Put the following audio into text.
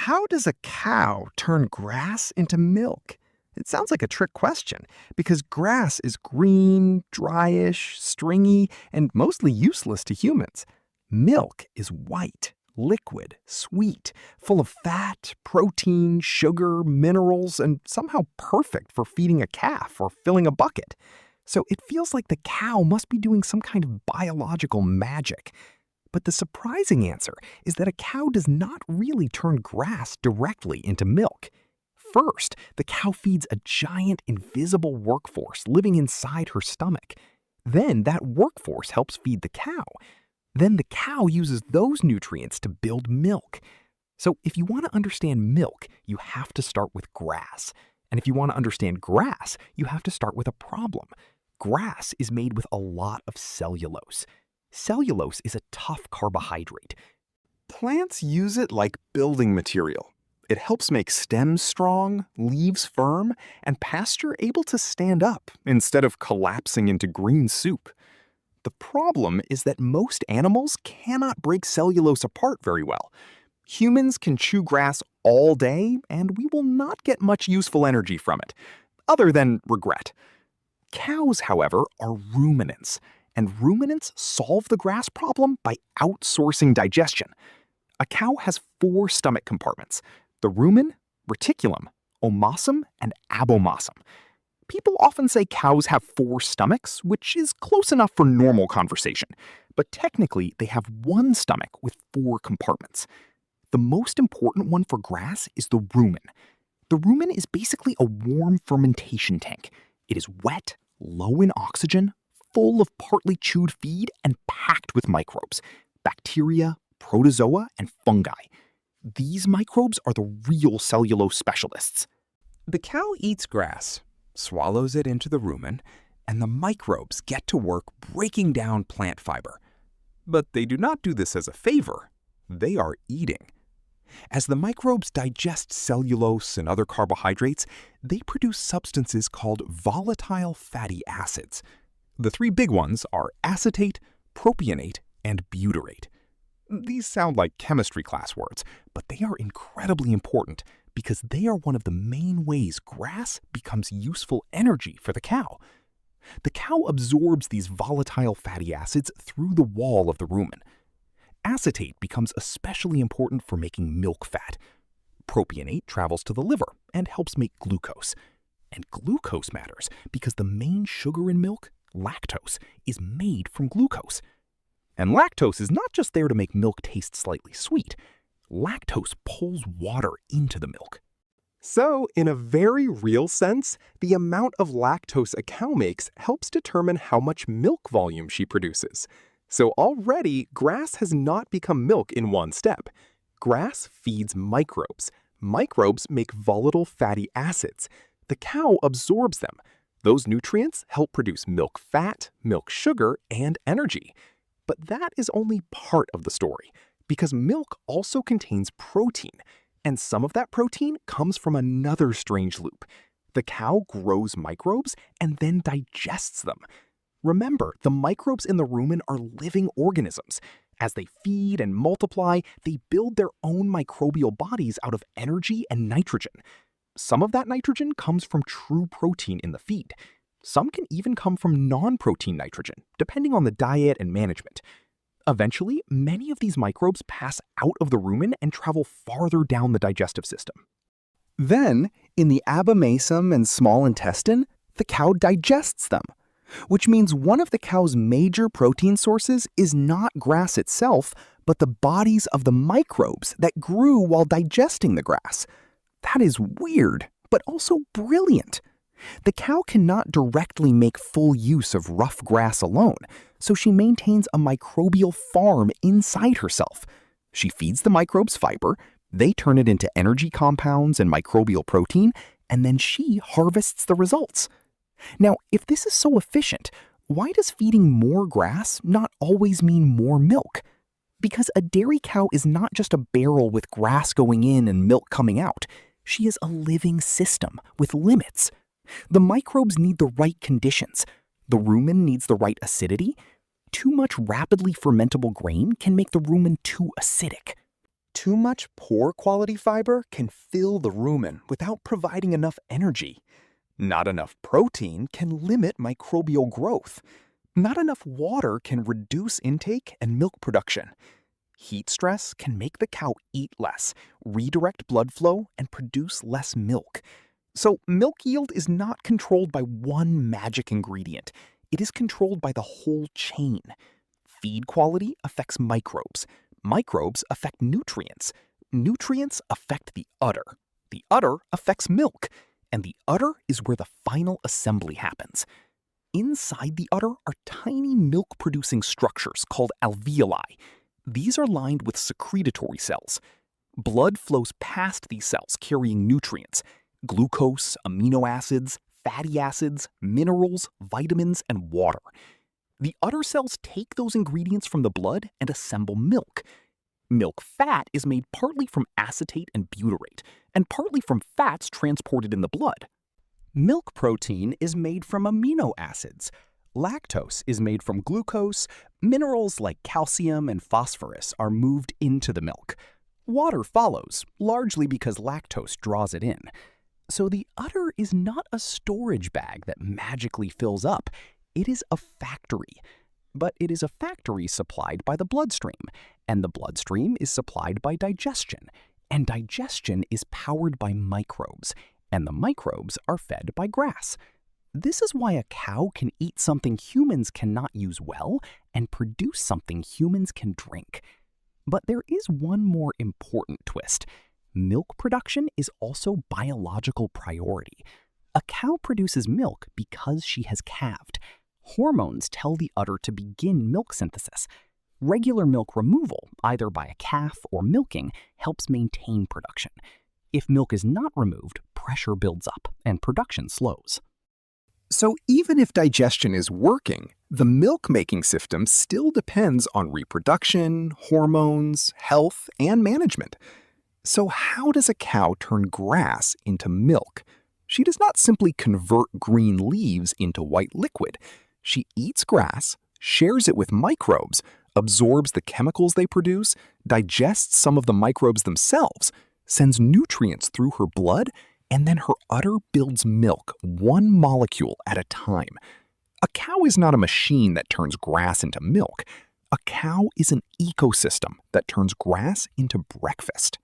How does a cow turn grass into milk? It sounds like a trick question because grass is green, dryish, stringy, and mostly useless to humans. Milk is white, liquid, sweet, full of fat, protein, sugar, minerals, and somehow perfect for feeding a calf or filling a bucket. So it feels like the cow must be doing some kind of biological magic. But the surprising answer is that a cow does not really turn grass directly into milk. First, the cow feeds a giant invisible workforce living inside her stomach. Then that workforce helps feed the cow. Then the cow uses those nutrients to build milk. So if you want to understand milk, you have to start with grass. And if you want to understand grass, you have to start with a problem. Grass is made with a lot of cellulose. Cellulose is a tough carbohydrate. Plants use it like building material. It helps make stems strong, leaves firm, and pasture able to stand up instead of collapsing into green soup. The problem is that most animals cannot break cellulose apart very well. Humans can chew grass all day, and we will not get much useful energy from it, other than regret. Cows, however, are ruminants, and ruminants solve the grass problem by outsourcing digestion. A cow has 4 stomach compartments: the rumen, reticulum, omasum, and abomasum. People often say cows have 4 stomachs, which is close enough for normal conversation. But technically, they have 1 stomach with 4 compartments. The most important one for grass is the rumen. The rumen is basically a warm fermentation tank. It is wet, low in oxygen, full of partly chewed feed, and packed with microbes: bacteria, protozoa, and fungi. These microbes are the real cellulose specialists. The cow eats grass, swallows it into the rumen, and the microbes get to work breaking down plant fiber. But they do not do this as a favor. They are eating. As the microbes digest cellulose and other carbohydrates, they produce substances called volatile fatty acids. The 3 big ones are acetate, propionate, and butyrate. These sound like chemistry class words, but they are incredibly important because they are one of the main ways grass becomes useful energy for the cow. The cow absorbs these volatile fatty acids through the wall of the rumen. Acetate becomes especially important for making milk fat. Propionate travels to the liver and helps make glucose. And glucose matters because the main sugar in milk, lactose, is made from glucose. And lactose is not just there to make milk taste slightly sweet. Lactose pulls water into the milk. So, in a very real sense, the amount of lactose a cow makes helps determine how much milk volume she produces. So already, grass has not become milk in one step. Grass feeds microbes. Microbes make volatile fatty acids. The cow absorbs them. Those nutrients help produce milk fat, milk sugar, and energy. But that is only part of the story, because milk also contains protein, and some of that protein comes from another strange loop. The cow grows microbes and then digests them. Remember, the microbes in the rumen are living organisms. As they feed and multiply, they build their own microbial bodies out of energy and nitrogen. Some of that nitrogen comes from true protein in the feed. Some can even come from non-protein nitrogen, depending on the diet and management. Eventually, many of these microbes pass out of the rumen and travel farther down the digestive system. Then, in the abomasum and small intestine, the cow digests them, which means one of the cow's major protein sources is not grass itself, but the bodies of the microbes that grew while digesting the grass. That is weird, but also brilliant. The cow cannot directly make full use of rough grass alone, so she maintains a microbial farm inside herself. She feeds the microbes fiber, they turn it into energy compounds and microbial protein, and then she harvests the results. Now, if this is so efficient, why does feeding more grass not always mean more milk? Because a dairy cow is not just a barrel with grass going in and milk coming out. She is a living system with limits. The microbes need the right conditions. The rumen needs the right acidity. Too much rapidly fermentable grain can make the rumen too acidic. Too much poor quality fiber can fill the rumen without providing enough energy. Not enough protein can limit microbial growth. Not enough water can reduce intake and milk production. Heat stress can make the cow eat less, redirect blood flow, and produce less milk. So milk yield is not controlled by one magic ingredient. It is controlled by the whole chain. Feed quality affects microbes. Microbes affect nutrients. Nutrients affect the udder. The udder affects milk. And the udder is where the final assembly happens. Inside the udder are tiny milk-producing structures called alveoli. These are lined with secretory cells. Blood flows past these cells carrying nutrients: glucose, amino acids, fatty acids, minerals, vitamins, and water. The udder cells take those ingredients from the blood and assemble milk. Milk fat is made partly from acetate and butyrate, and partly from fats transported in the blood. Milk protein is made from amino acids. Lactose is made from glucose. Minerals like calcium and phosphorus are moved into the milk. Water follows, largely because lactose draws it in. So the udder is not a storage bag that magically fills up. It is a factory. But it is a factory supplied by the bloodstream, and the bloodstream is supplied by digestion, and digestion is powered by microbes, and the microbes are fed by grass. This is why a cow can eat something humans cannot use well and produce something humans can drink. But there is one more important twist. Milk production is also biological priority. A cow produces milk because she has calved. Hormones tell the udder to begin milk synthesis. Regular milk removal, either by a calf or milking, helps maintain production. If milk is not removed, pressure builds up and production slows. So even if digestion is working, the milk-making system still depends on reproduction, hormones, health, and management. So how does a cow turn grass into milk? She does not simply convert green leaves into white liquid. She eats grass, shares it with microbes, absorbs the chemicals they produce, digests some of the microbes themselves, sends nutrients through her blood, and then her udder builds milk one molecule at a time. A cow is not a machine that turns grass into milk. A cow is an ecosystem that turns grass into breakfast.